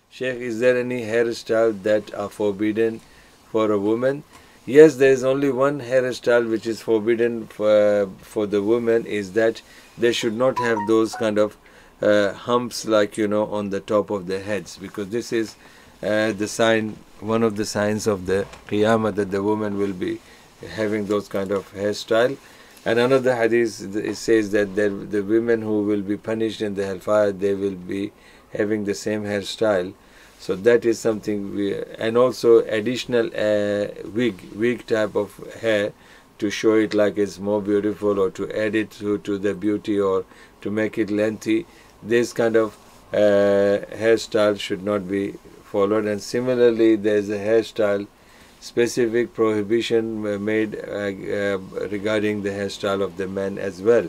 Sheikh, is there any hairstyle that are forbidden for a woman? Yes, there is only one hairstyle which is forbidden for the women, is that they should not have those kind of humps, like, on the top of their heads, because this is the sign, one of the signs of the Qiyamah, that the woman will be having those kind of hairstyle. And another hadith, it says that the women who will be punished in the hellfire, they will be having the same hairstyle. So that is something and also additional wig type of hair, to show it like it's more beautiful, or to add it to the beauty, or to make it lengthy. This kind of hairstyle should not be followed. And similarly, there is a hairstyle specific prohibition made regarding the hairstyle of the men as well.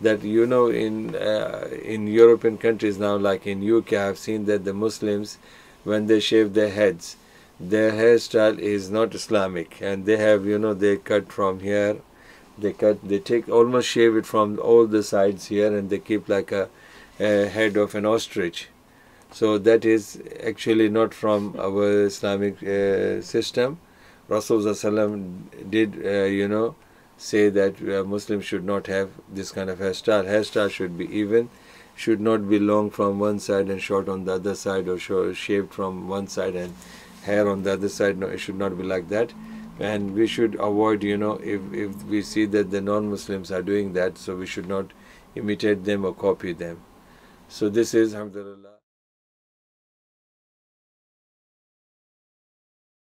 That in European countries now, like in UK, I have seen that the Muslims, when they shave their heads, their hairstyle is not Islamic, and they have, they cut from here, they take, almost shave it from all the sides here, and they keep like a head of an ostrich. So that is actually not from our Islamic system. Rasulullah did, say that Muslims should not have this kind of hairstyle. Hairstyle should be even, should not be long from one side and short on the other side, or shaved from one side and hair on the other side. No, it should not be like that. And we should avoid, if we see that the non-Muslims are doing that, so we should not imitate them or copy them. So this is, alhamdulillah.